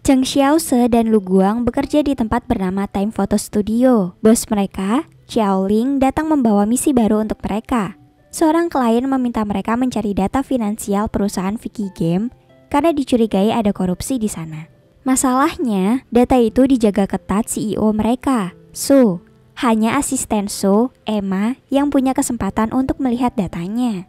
Cheng Xiaose dan Lu Guang bekerja di tempat bernama Time Photo Studio. Bos mereka, Xiao Ling, datang membawa misi baru untuk mereka. Seorang klien meminta mereka mencari data finansial perusahaan Vicky Game karena dicurigai ada korupsi di sana. Masalahnya, data itu dijaga ketat CEO mereka, Su. Hanya asisten Su, Emma, yang punya kesempatan untuk melihat datanya.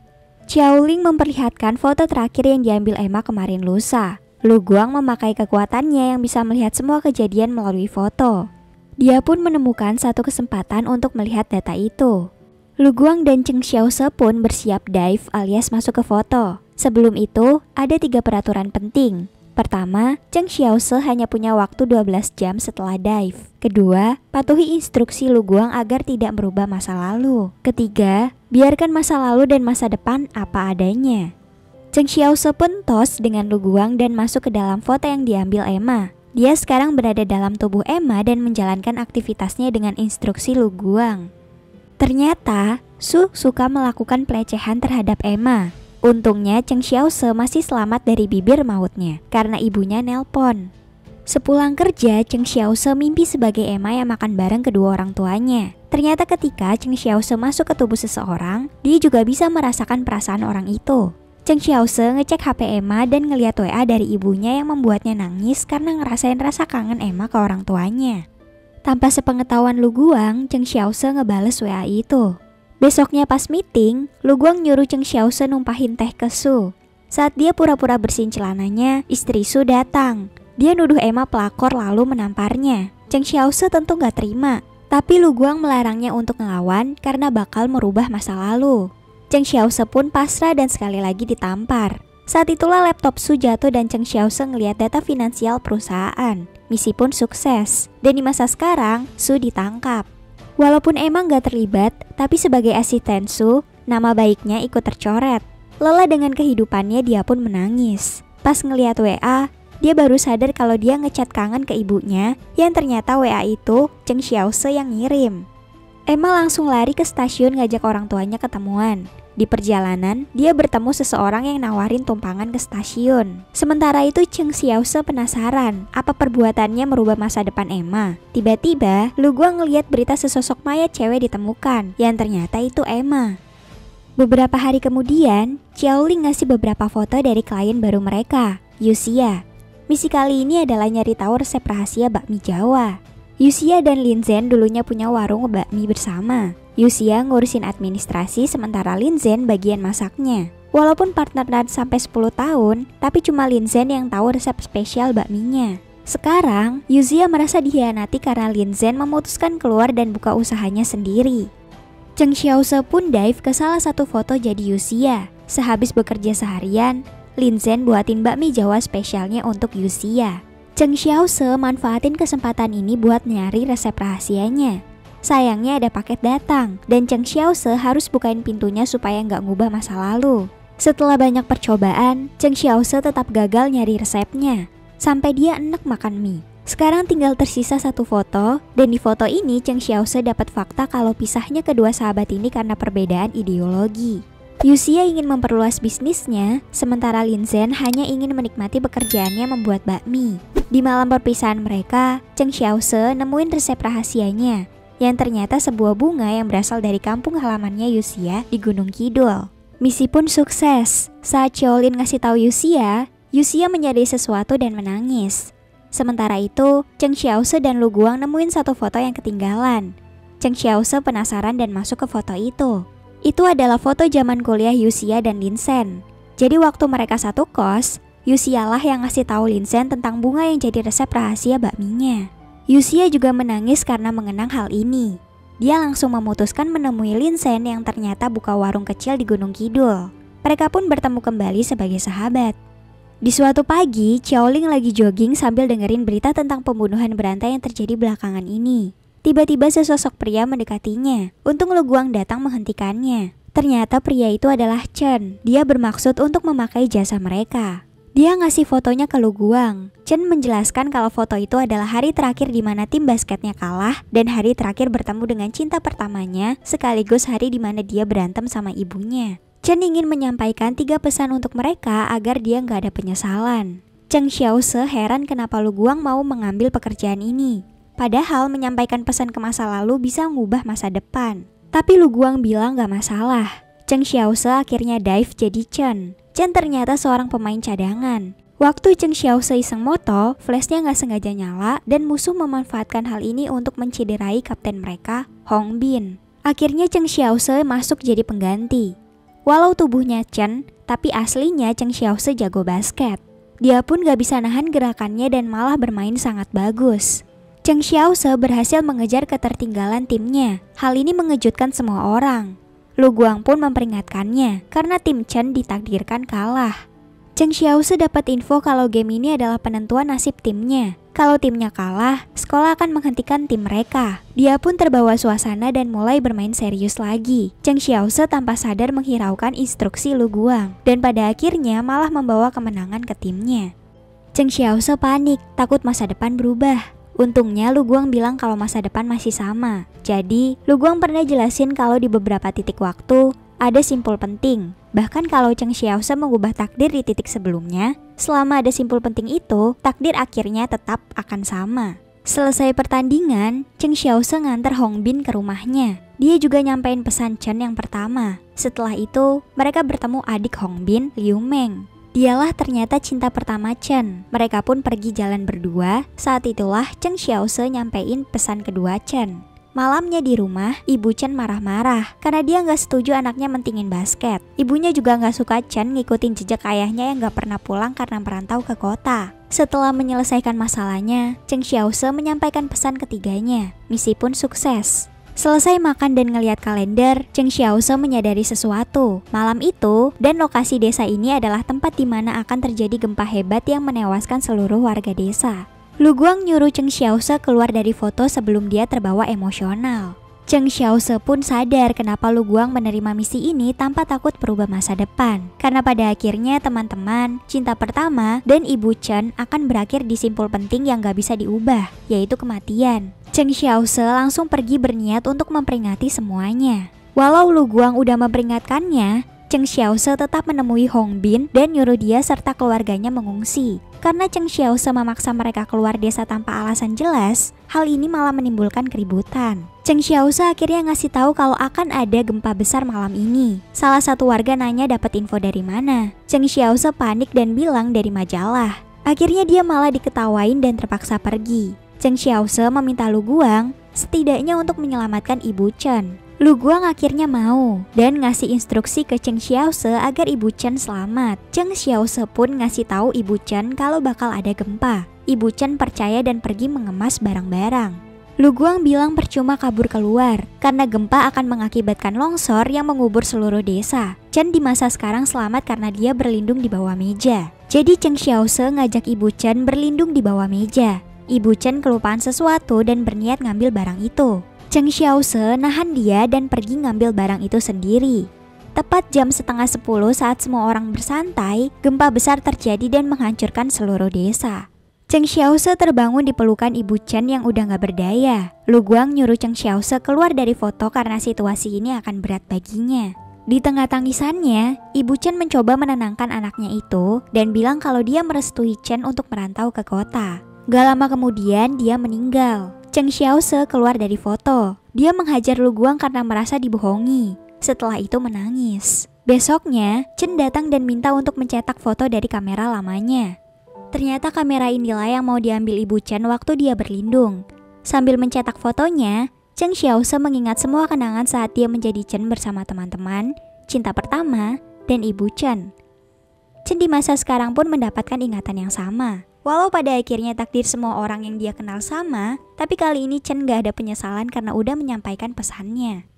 Xiao Ling memperlihatkan foto terakhir yang diambil Emma kemarin lusa. Lu Guang memakai kekuatannya yang bisa melihat semua kejadian melalui foto. Dia pun menemukan satu kesempatan untuk melihat data itu. Lu Guang dan Cheng Xiaose pun bersiap dive alias masuk ke foto. Sebelum itu, ada 3 peraturan penting. Pertama, Cheng Xiaose hanya punya waktu 12 jam setelah dive. Kedua, patuhi instruksi Lu Guang agar tidak merubah masa lalu. Ketiga, biarkan masa lalu dan masa depan apa adanya. Cheng Xiaose pun tos dengan Lu Guang dan masuk ke dalam foto yang diambil Emma. Dia sekarang berada dalam tubuh Emma dan menjalankan aktivitasnya dengan instruksi Lu Guang. Ternyata, Su suka melakukan pelecehan terhadap Emma. Untungnya Cheng Xiaose masih selamat dari bibir mautnya karena ibunya nelpon. Sepulang kerja, Cheng Xiaose mimpi sebagai Emma yang makan bareng kedua orang tuanya. Ternyata ketika Cheng Xiaose masuk ke tubuh seseorang, dia juga bisa merasakan perasaan orang itu. Cheng Xiaose ngecek HP Emma dan ngeliat WA dari ibunya yang membuatnya nangis karena ngerasain rasa kangen Emma ke orang tuanya. Tanpa sepengetahuan Lu Guang, Cheng Xiaose ngebales WA itu. Besoknya pas meeting, Lu Guang nyuruh Cheng Xiaose numpahin teh ke Su. Saat dia pura-pura bersihin celananya, istri Su datang. Dia nuduh Emma pelakor lalu menamparnya. Cheng Xiaose tentu gak terima, tapi Lu Guang melarangnya untuk ngelawan karena bakal merubah masa lalu. Cheng Xiaose pun pasrah dan sekali lagi ditampar. Saat itulah laptop Su jatuh dan Cheng Xiaose ngeliat data finansial perusahaan. Misi pun sukses, dan di masa sekarang Su ditangkap. Walaupun emang gak terlibat, tapi sebagai asisten Su, nama baiknya ikut tercoret. Lelah dengan kehidupannya, dia pun menangis. Pas ngeliat WA, dia baru sadar kalau dia ngechat kangen ke ibunya, yang ternyata WA itu Cheng Xiaose yang ngirim. Emma langsung lari ke stasiun ngajak orang tuanya ketemuan. Di perjalanan, dia bertemu seseorang yang nawarin tumpangan ke stasiun. Sementara itu Cheng Xiaose penasaran apa perbuatannya merubah masa depan Emma. Tiba-tiba, Lu Guang ngeliat berita sesosok mayat cewek ditemukan, yang ternyata itu Emma. Beberapa hari kemudian, Xiao Ling ngasih beberapa foto dari klien baru mereka, Yuxia. Misi kali ini adalah nyari tahu resep rahasia bakmi Jawa. Yuxia dan Lin Zhen dulunya punya warung bakmi bersama. Yuxia ngurusin administrasi sementara Lin Zhen bagian masaknya. Walaupun partneran sampai 10 tahun, tapi cuma Lin Zhen yang tahu resep spesial bakminya. Sekarang, Yuxia merasa dihianati karena Lin Zhen memutuskan keluar dan buka usahanya sendiri. Cheng Xiaose pun dive ke salah satu foto jadi Yuxia. Sehabis bekerja seharian, Lin Zhen buatin bakmi Jawa spesialnya untuk Yuxia. Cheng Xiaose manfaatin kesempatan ini buat nyari resep rahasianya. Sayangnya ada paket datang, dan Cheng Xiaose harus bukain pintunya supaya nggak ngubah masa lalu. Setelah banyak percobaan, Cheng Xiaose tetap gagal nyari resepnya. Sampai dia enek makan mie. Sekarang tinggal tersisa satu foto, dan di foto ini Cheng Xiaose dapat fakta kalau pisahnya kedua sahabat ini karena perbedaan ideologi. Yuxia ingin memperluas bisnisnya, sementara Lin Zhen hanya ingin menikmati pekerjaannya membuat bakmi. Di malam perpisahan mereka, Cheng Xiaose nemuin resep rahasianya, yang ternyata sebuah bunga yang berasal dari kampung halamannya Yuxia di Gunung Kidul. Misi pun sukses. Saat Xiao Lin ngasih tahu Yuxia, Yuxia menyadari sesuatu dan menangis. Sementara itu, Cheng Xiaose dan Lu Guang nemuin satu foto yang ketinggalan. Cheng Xiaose penasaran dan masuk ke foto itu. Itu adalah foto zaman kuliah Yuxia dan Lin Zhen. Jadi waktu mereka satu kos, Yuxia lah yang ngasih tahu Lin Zhen tentang bunga yang jadi resep rahasia bakminya. Yuxia juga menangis karena mengenang hal ini. Dia langsung memutuskan menemui Lin Zhen yang ternyata buka warung kecil di Gunung Kidul. Mereka pun bertemu kembali sebagai sahabat. Di suatu pagi, Xiao Ling lagi jogging sambil dengerin berita tentang pembunuhan berantai yang terjadi belakangan ini. Tiba-tiba sesosok pria mendekatinya. Untung Lu Guang datang menghentikannya. Ternyata pria itu adalah Chen. Dia bermaksud untuk memakai jasa mereka. Dia ngasih fotonya ke Lu Guang. Chen menjelaskan kalau foto itu adalah hari terakhir di mana tim basketnya kalah dan hari terakhir bertemu dengan cinta pertamanya, sekaligus hari di mana dia berantem sama ibunya. Chen ingin menyampaikan 3 pesan untuk mereka agar dia nggak ada penyesalan. Cheng Xiaose heran kenapa Lu Guang mau mengambil pekerjaan ini. Padahal menyampaikan pesan ke masa lalu bisa mengubah masa depan. Tapi Lu Guang bilang gak masalah. Cheng Xiaose akhirnya dive jadi Chen. Chen ternyata seorang pemain cadangan. Waktu Cheng Xiaose iseng moto, flashnya gak sengaja nyala dan musuh memanfaatkan hal ini untuk mencederai kapten mereka, Hong Bin. Akhirnya Cheng Xiaose masuk jadi pengganti. Walau tubuhnya Chen, tapi aslinya Cheng Xiaose jago basket. Dia pun gak bisa nahan gerakannya dan malah bermain sangat bagus. Cheng Xiaose berhasil mengejar ketertinggalan timnya. Hal ini mengejutkan semua orang. Lu Guang pun memperingatkannya karena tim Chen ditakdirkan kalah. Cheng Xiaose dapat info kalau game ini adalah penentuan nasib timnya. Kalau timnya kalah, sekolah akan menghentikan tim mereka. Dia pun terbawa suasana dan mulai bermain serius lagi. Cheng Xiaose tanpa sadar menghiraukan instruksi Lu Guang dan pada akhirnya malah membawa kemenangan ke timnya. Cheng Xiaose panik, takut masa depan berubah. Untungnya Lu Guang bilang kalau masa depan masih sama. Jadi, Lu Guang pernah jelasin kalau di beberapa titik waktu ada simpul penting. Bahkan kalau Cheng Xiaose mengubah takdir di titik sebelumnya, selama ada simpul penting itu, takdir akhirnya tetap akan sama. Selesai pertandingan, Cheng Xiaose nganter Hong Bin ke rumahnya. Dia juga nyampein pesan Chen yang pertama. Setelah itu, mereka bertemu adik Hong Bin, Liu Meng. Dialah ternyata cinta pertama Chen. Mereka pun pergi jalan berdua. Saat itulah Cheng Xiaose nyampein pesan kedua Chen. Malamnya di rumah, ibu Chen marah-marah karena dia nggak setuju anaknya mentingin basket. Ibunya juga nggak suka Chen ngikutin jejak ayahnya yang nggak pernah pulang karena merantau ke kota. Setelah menyelesaikan masalahnya, Cheng Xiaose menyampaikan pesan ketiganya. Misi pun sukses. Selesai makan dan ngeliat kalender, Cheng Xiaose menyadari sesuatu. Malam itu, dan lokasi desa ini adalah tempat di mana akan terjadi gempa hebat yang menewaskan seluruh warga desa. Lu Guang nyuruh Cheng Xiaose keluar dari foto sebelum dia terbawa emosional. Cheng Xiaose pun sadar kenapa Lu Guang menerima misi ini tanpa takut berubah masa depan. Karena pada akhirnya teman-teman, cinta pertama, dan ibu Chen akan berakhir di simpul penting yang gak bisa diubah, yaitu kematian. Cheng Xiaose langsung pergi berniat untuk memperingati semuanya. Walau Lu Guang udah memperingatkannya, Cheng Xiaose tetap menemui Hong Bin dan nyuruh dia serta keluarganya mengungsi. Karena Cheng Xiaose memaksa mereka keluar desa tanpa alasan jelas, hal ini malah menimbulkan keributan. Cheng Xiaose akhirnya ngasih tahu kalau akan ada gempa besar malam ini. Salah satu warga nanya dapat info dari mana. Cheng Xiaose panik dan bilang dari majalah. Akhirnya dia malah diketawain dan terpaksa pergi. Cheng Xiaose meminta Lu Guang setidaknya untuk menyelamatkan ibu Chen. Lu Guang akhirnya mau dan ngasih instruksi ke Cheng Xiaose agar ibu Chen selamat. Cheng Xiaose pun ngasih tahu ibu Chen kalau bakal ada gempa. Ibu Chen percaya dan pergi mengemas barang-barang. Lu Guang bilang percuma kabur keluar karena gempa akan mengakibatkan longsor yang mengubur seluruh desa. Chen di masa sekarang selamat karena dia berlindung di bawah meja. Jadi Cheng Xiaose ngajak ibu Chen berlindung di bawah meja. Ibu Chen kelupaan sesuatu dan berniat ngambil barang itu. Cheng Xiaose nahan dia dan pergi ngambil barang itu sendiri. Tepat jam 9:30 saat semua orang bersantai, gempa besar terjadi dan menghancurkan seluruh desa. Cheng Xiaose terbangun di pelukan ibu Chen yang udah gak berdaya. Lu Guang nyuruh Cheng Xiaose keluar dari foto karena situasi ini akan berat baginya. Di tengah tangisannya, ibu Chen mencoba menenangkan anaknya itu dan bilang kalau dia merestui Chen untuk merantau ke kota. Gak lama kemudian dia meninggal. Cheng Xiaose keluar dari foto. Dia menghajar Lu Guang karena merasa dibohongi. Setelah itu menangis. Besoknya, Chen datang dan minta untuk mencetak foto dari kamera lamanya. Ternyata kamera inilah yang mau diambil ibu Chen waktu dia berlindung. Sambil mencetak fotonya, Cheng Xiaose mengingat semua kenangan saat dia menjadi Chen bersama teman-teman, cinta pertama, dan ibu Chen. Chen di masa sekarang pun mendapatkan ingatan yang sama. Walau pada akhirnya takdir semua orang yang dia kenal sama, tapi kali ini Chen gak ada penyesalan karena udah menyampaikan pesannya.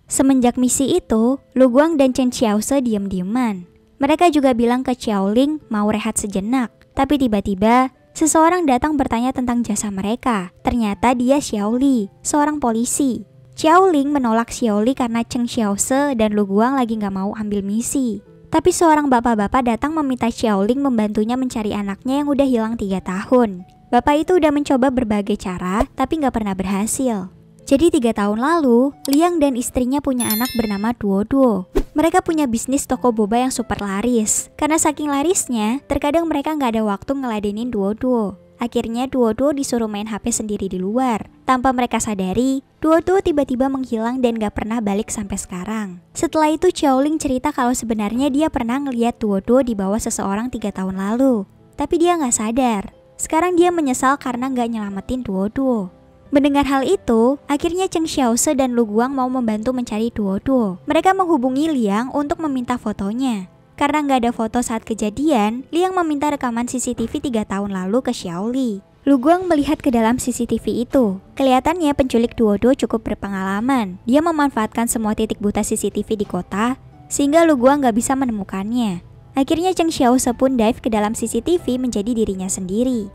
Semenjak misi itu, Lu Guang dan Cheng Xiaose diem-dieman. Mereka juga bilang ke Xiaoling mau rehat sejenak. Tapi tiba-tiba, seseorang datang bertanya tentang jasa mereka. Ternyata dia Xiaoli, seorang polisi. Xiaoling menolak Xiaoli karena Cheng Xiaose dan Lu Guang lagi gak mau ambil misi. Tapi seorang bapak-bapak datang meminta Xiaoling membantunya mencari anaknya yang udah hilang 3 tahun. Bapak itu udah mencoba berbagai cara, tapi gak pernah berhasil. Jadi 3 tahun lalu, Liang dan istrinya punya anak bernama Duoduo. Mereka punya bisnis toko boba yang super laris. Karena saking larisnya, terkadang mereka nggak ada waktu ngeladenin Duoduo. Akhirnya Duoduo disuruh main HP sendiri di luar. Tanpa mereka sadari, Duoduo tiba-tiba menghilang dan gak pernah balik sampai sekarang. Setelah itu Xiaoling cerita kalau sebenarnya dia pernah ngeliat Duoduo di bawah seseorang 3 tahun lalu. Tapi dia gak sadar. Sekarang dia menyesal karena gak nyelamatin Duoduo. Mendengar hal itu, akhirnya Cheng Xiaose dan Lu Guang mau membantu mencari Duoduo. Mereka menghubungi Liang untuk meminta fotonya. Karena nggak ada foto saat kejadian, Liang meminta rekaman CCTV 3 tahun lalu ke Xiaoli. Lu Guang melihat ke dalam CCTV itu. Kelihatannya penculik Duoduo cukup berpengalaman. Dia memanfaatkan semua titik buta CCTV di kota, sehingga Lu Guang nggak bisa menemukannya. Akhirnya Cheng Xiaose pun dive ke dalam CCTV menjadi dirinya sendiri.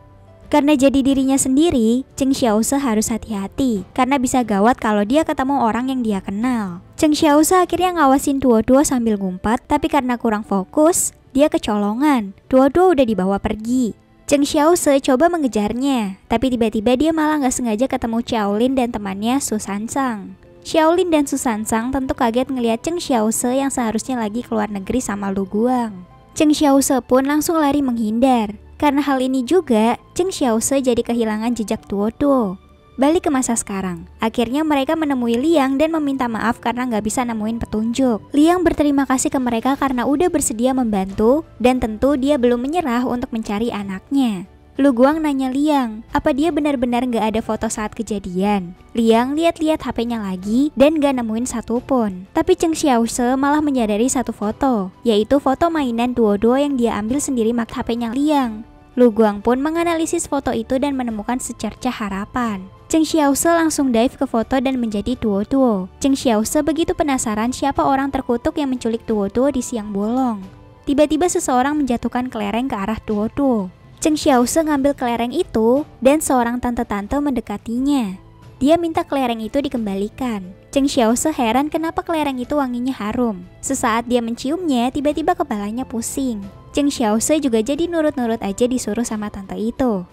Karena jadi dirinya sendiri, Cheng Xiaose harus hati-hati karena bisa gawat kalau dia ketemu orang yang dia kenal. Cheng Xiaose akhirnya ngawasin Duoduo sambil ngumpat, tapi karena kurang fokus, dia kecolongan. Duoduo udah dibawa pergi. Cheng Xiaose coba mengejarnya, tapi tiba-tiba dia malah nggak sengaja ketemu Xiaolin dan temannya Su Sansang. Xiaolin dan Su Sansang tentu kaget ngelihat Cheng Xiaose yang seharusnya lagi keluar negeri sama Lu Guang. Cheng Xiaose pun langsung lari menghindar. Karena hal ini juga, Cheng Xiaose jadi kehilangan jejak Duoduo. Balik ke masa sekarang, akhirnya mereka menemui Liang dan meminta maaf karena nggak bisa nemuin petunjuk. Liang berterima kasih ke mereka karena udah bersedia membantu, dan tentu dia belum menyerah untuk mencari anaknya. Lu Guang nanya Liang, apa dia benar-benar nggak ada foto saat kejadian? Liang lihat-lihat HP-nya lagi dan nggak nemuin satupun. Tapi Cheng Xiaose malah menyadari satu foto, yaitu foto mainan Duoduo yang dia ambil sendiri mak HP-nya Liang. Lu Guang pun menganalisis foto itu dan menemukan secercah harapan. Cheng Xiaose langsung dive ke foto dan menjadi Duoduo. Cheng Xiaose begitu penasaran siapa orang terkutuk yang menculik Duoduo di siang bolong. Tiba-tiba seseorang menjatuhkan kelereng ke arah Duoduo. Cheng Xiaose ngambil kelereng itu dan seorang tante-tante mendekatinya. Dia minta kelereng itu dikembalikan. Cheng Xiaose heran kenapa kelereng itu wanginya harum. Sesaat dia menciumnya, tiba-tiba kepalanya pusing. Cheng Xiaose juga jadi nurut-nurut aja disuruh sama tante itu.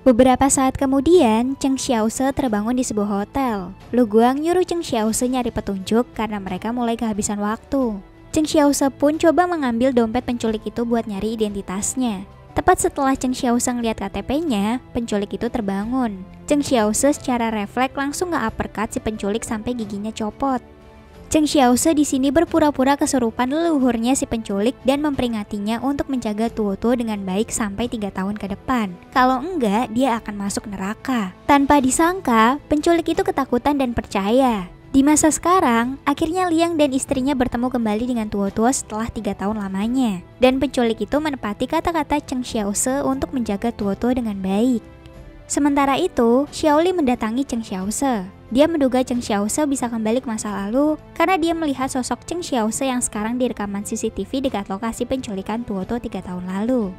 Beberapa saat kemudian, Cheng Xiaose terbangun di sebuah hotel. Lu Guang nyuruh Cheng Xiaose nyari petunjuk karena mereka mulai kehabisan waktu. Cheng Xiaose pun coba mengambil dompet penculik itu buat nyari identitasnya. Tepat setelah Cheng Xiaose ngeliat KTP-nya, penculik itu terbangun. Cheng Xiaose secara refleks langsung nge-uppercut si penculik sampai giginya copot. Cheng Xiaose di sini berpura-pura kesurupan leluhurnya si penculik dan memperingatinya untuk menjaga Duoduo dengan baik sampai 3 tahun ke depan. Kalau enggak, dia akan masuk neraka. Tanpa disangka, penculik itu ketakutan dan percaya. Di masa sekarang, akhirnya Liang dan istrinya bertemu kembali dengan Duoduo setelah 3 tahun lamanya. Dan penculik itu menepati kata-kata Cheng Xiaose untuk menjaga Duoduo dengan baik. Sementara itu, Xiaoli mendatangi Cheng Xiaose. Dia menduga Cheng Xiaose bisa kembali ke masa lalu karena dia melihat sosok Cheng Xiaose yang sekarang di rekaman CCTV dekat lokasi penculikan Duoduo 3 tahun lalu.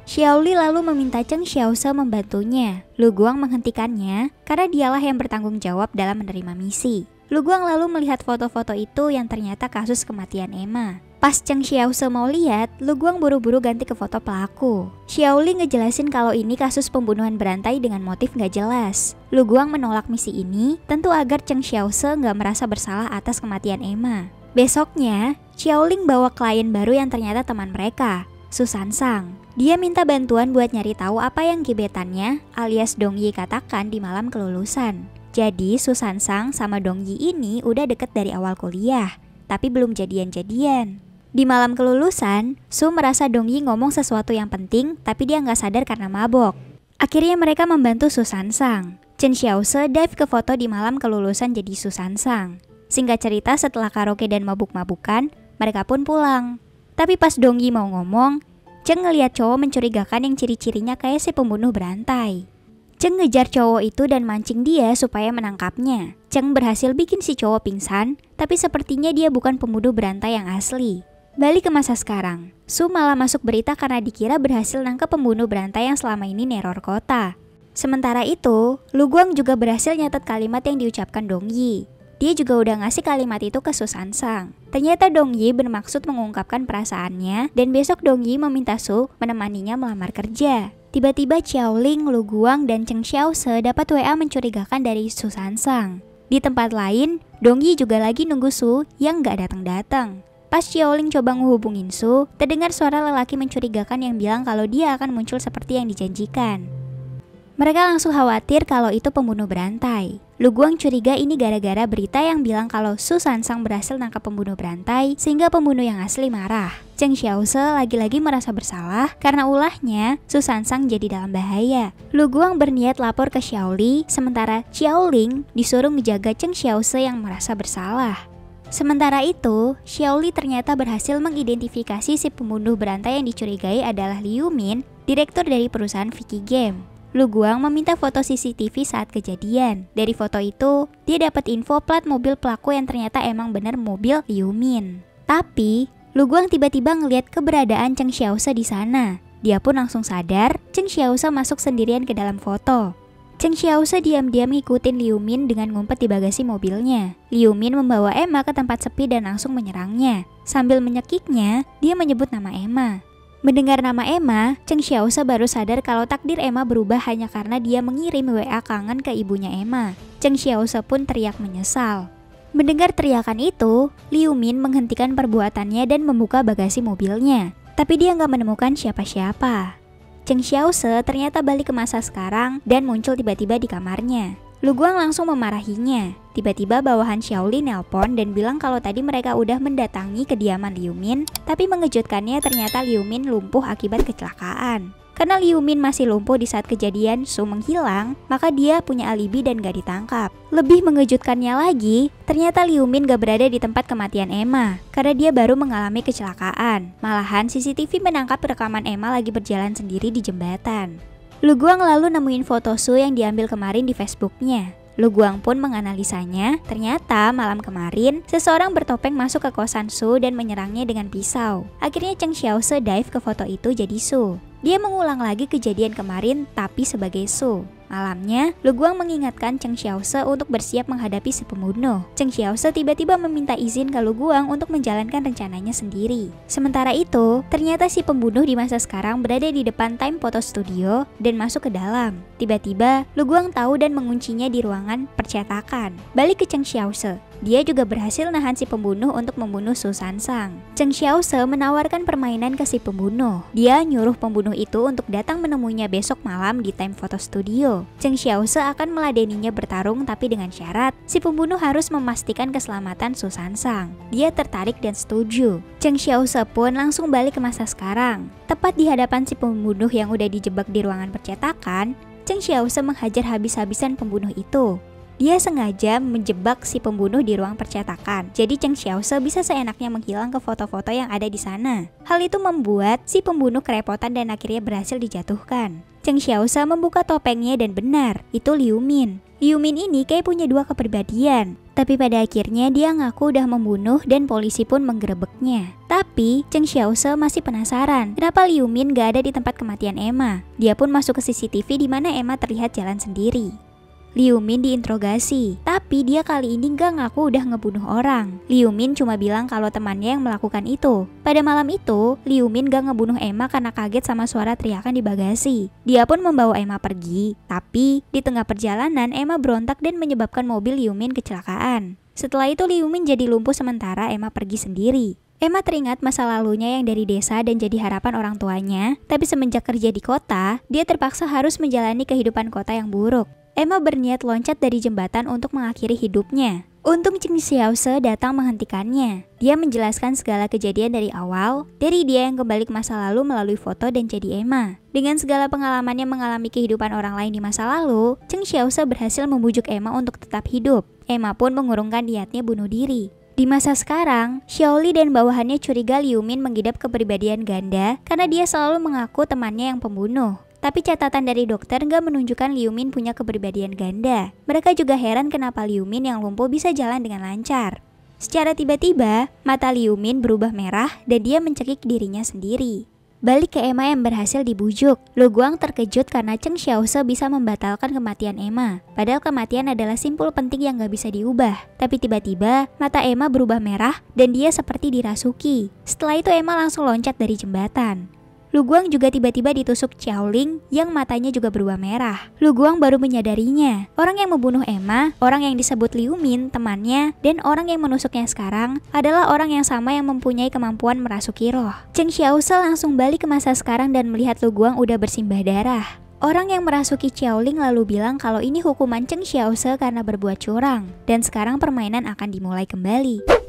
Xiaoli lalu meminta Cheng Xiaose membantunya. Lu Guang menghentikannya karena dialah yang bertanggung jawab dalam menerima misi. Lu Guang lalu melihat foto-foto itu yang ternyata kasus kematian Emma. Pas Cheng Xiaose mau lihat, Lu Guang buru-buru ganti ke foto pelaku. Xiaoli ngejelasin kalau ini kasus pembunuhan berantai dengan motif nggak jelas. Lu Guang menolak misi ini, tentu agar Cheng Xiaose nggak merasa bersalah atas kematian Emma. Besoknya, Xiaoling bawa klien baru yang ternyata teman mereka, Su Sansang. Dia minta bantuan buat nyari tahu apa yang gebetannya alias Dong Yi katakan di malam kelulusan. Jadi Su Sansang sama Dong Yi ini udah deket dari awal kuliah, tapi belum jadian-jadian. Di malam kelulusan, Su merasa Dong Yi ngomong sesuatu yang penting, tapi dia nggak sadar karena mabok. Akhirnya mereka membantu Su Sansang. Cheng Xiaose dive ke foto di malam kelulusan jadi Su Sansang. Singkat cerita, setelah karaoke dan mabuk-mabukan, mereka pun pulang. Tapi pas Dong Yi mau ngomong, Cheng ngeliat cowok mencurigakan yang ciri-cirinya kayak si pembunuh berantai. Cheng ngejar cowok itu dan mancing dia supaya menangkapnya. Cheng berhasil bikin si cowok pingsan, tapi sepertinya dia bukan pembunuh berantai yang asli. Balik ke masa sekarang, Su malah masuk berita karena dikira berhasil nangkep pembunuh berantai yang selama ini neror kota. Sementara itu, Lu Guang juga berhasil nyatet kalimat yang diucapkan Dong Yi. Dia juga udah ngasih kalimat itu ke Su Sansang. Ternyata Dong Yi bermaksud mengungkapkan perasaannya dan besok Dong Yi meminta Su menemaninya melamar kerja. Tiba-tiba Xiaoling, Lu Guang, dan Cheng Xiaose dapat WA mencurigakan dari Su Sansang. Di tempat lain, Dongyi juga lagi nunggu Su yang gak datang-datang. Pas Xiaoling coba menghubungin Su, terdengar suara lelaki mencurigakan yang bilang kalau dia akan muncul seperti yang dijanjikan. Mereka langsung khawatir kalau itu pembunuh berantai. Lu Guang curiga ini gara-gara berita yang bilang kalau Su Sansang berhasil nangkap pembunuh berantai sehingga pembunuh yang asli marah. Cheng Xiaose lagi-lagi merasa bersalah karena ulahnya Su Sansang jadi dalam bahaya. Lu Guang berniat lapor ke Xiaoli, sementara Xiaoling disuruh menjaga Cheng Xiaose yang merasa bersalah. Sementara itu, Xiaoli ternyata berhasil mengidentifikasi si pembunuh berantai yang dicurigai adalah Liu Min, direktur dari perusahaan Vicky Game. Lu Guang meminta foto CCTV saat kejadian. Dari foto itu, dia dapat info plat mobil pelaku yang ternyata emang benar mobil Liu Min. Tapi, Lu Guang tiba-tiba ngelihat keberadaan Cheng Xiaose di sana. Dia pun langsung sadar, Cheng Xiaose masuk sendirian ke dalam foto. Cheng Xiaose diam-diam ngikutin Liu Min dengan ngumpet di bagasi mobilnya. Liu Min membawa Emma ke tempat sepi dan langsung menyerangnya. Sambil menyekiknya, dia menyebut nama Emma. Mendengar nama Emma, Cheng Xiaose baru sadar kalau takdir Emma berubah hanya karena dia mengirim WA kangen ke ibunya Emma. Cheng Xiaose pun teriak menyesal. Mendengar teriakan itu, Liu Min menghentikan perbuatannya dan membuka bagasi mobilnya. Tapi dia nggak menemukan siapa-siapa. Cheng Xiaose ternyata balik ke masa sekarang dan muncul tiba-tiba di kamarnya. Lu Guang langsung memarahinya. Tiba-tiba bawahan Xiaoli nelpon dan bilang kalau tadi mereka udah mendatangi kediaman Liu Min, tapi mengejutkannya ternyata Liu Min lumpuh akibat kecelakaan. Karena Liu Min masih lumpuh di saat kejadian Su menghilang, maka dia punya alibi dan gak ditangkap. Lebih mengejutkannya lagi, ternyata Liu Min gak berada di tempat kematian Emma, karena dia baru mengalami kecelakaan. Malahan CCTV menangkap rekaman Emma lagi berjalan sendiri di jembatan. Lu Guang lalu nemuin foto Su yang diambil kemarin di Facebooknya. Lu Guang pun menganalisanya, ternyata malam kemarin seseorang bertopeng masuk ke kosan Su dan menyerangnya dengan pisau. Akhirnya Cheng Xiaose dive ke foto itu jadi Su. Dia mengulang lagi kejadian kemarin tapi sebagai Su. Malamnya, Lu Guang mengingatkan Cheng Xiaose untuk bersiap menghadapi si pembunuh. Cheng Xiaose tiba-tiba meminta izin ke Lu Guang untuk menjalankan rencananya sendiri. Sementara itu, ternyata si pembunuh di masa sekarang berada di depan Time Photo Studio dan masuk ke dalam. Tiba-tiba, Lu Guang tahu dan menguncinya di ruangan percetakan. Balik ke Cheng Xiaose. Dia juga berhasil nahan si pembunuh untuk membunuh Su Sansang. Cheng Xiaose menawarkan permainan ke si pembunuh. Dia nyuruh pembunuh itu untuk datang menemuinya besok malam di Time Photo Studio. Cheng Xiaose akan meladeninya bertarung tapi dengan syarat si pembunuh harus memastikan keselamatan Su Sansang. Dia tertarik dan setuju. Cheng Xiaose pun langsung balik ke masa sekarang. Tepat di hadapan si pembunuh yang udah dijebak di ruangan percetakan, Cheng Xiaose menghajar habis-habisan pembunuh itu. Dia sengaja menjebak si pembunuh di ruang percetakan. Jadi Cheng Xiaose bisa seenaknya menghilang ke foto-foto yang ada di sana. Hal itu membuat si pembunuh kerepotan dan akhirnya berhasil dijatuhkan. Cheng Xiaose membuka topengnya dan benar, itu Liu Min. Liu Min ini kayak punya dua kepribadian. Tapi pada akhirnya dia ngaku udah membunuh dan polisi pun menggerebeknya. Tapi Cheng Xiaose masih penasaran kenapa Liu Min gak ada di tempat kematian Emma. Dia pun masuk ke CCTV di mana Emma terlihat jalan sendiri. Liu Min diinterogasi, tapi dia kali ini gak ngaku udah ngebunuh orang. Liu Min cuma bilang kalau temannya yang melakukan itu. Pada malam itu, Liu Min gak ngebunuh Emma karena kaget sama suara teriakan di bagasi. Dia pun membawa Emma pergi, tapi di tengah perjalanan Emma berontak dan menyebabkan mobil Liu Min kecelakaan. Setelah itu Liu Min jadi lumpuh sementara Emma pergi sendiri. Emma teringat masa lalunya yang dari desa dan jadi harapan orang tuanya, tapi semenjak kerja di kota, dia terpaksa harus menjalani kehidupan kota yang buruk. Emma berniat loncat dari jembatan untuk mengakhiri hidupnya. Untung Cheng Xiaose datang menghentikannya. Dia menjelaskan segala kejadian dari awal, dari dia yang kembali ke masa lalu melalui foto dan jadi Emma. Dengan segala pengalamannya mengalami kehidupan orang lain di masa lalu, Cheng Xiaose berhasil membujuk Emma untuk tetap hidup. Emma pun mengurungkan niatnya bunuh diri. Di masa sekarang, Xiaoli dan bawahannya curiga Liu Min mengidap kepribadian ganda karena dia selalu mengaku temannya yang pembunuh. Tapi catatan dari dokter nggak menunjukkan Liu Min punya kepribadian ganda. Mereka juga heran kenapa Liu Min yang lumpuh bisa jalan dengan lancar. Secara tiba-tiba, mata Liu Min berubah merah dan dia mencekik dirinya sendiri. Balik ke Emma yang berhasil dibujuk. Lu Guang terkejut karena Cheng Xiaose bisa membatalkan kematian Emma. Padahal kematian adalah simpul penting yang gak bisa diubah. Tapi tiba-tiba, mata Emma berubah merah dan dia seperti dirasuki. Setelah itu Emma langsung loncat dari jembatan. Lu Guang juga tiba-tiba ditusuk Xiaoling yang matanya juga berubah merah. Lu Guang baru menyadarinya, orang yang membunuh Emma, orang yang disebut Liu Min, temannya, dan orang yang menusuknya sekarang adalah orang yang sama yang mempunyai kemampuan merasuki roh. Cheng Xiaoze langsung balik ke masa sekarang dan melihat Lu Guang udah bersimbah darah. Orang yang merasuki Xiaoling lalu bilang kalau ini hukuman Cheng Xiaoze karena berbuat curang, dan sekarang permainan akan dimulai kembali.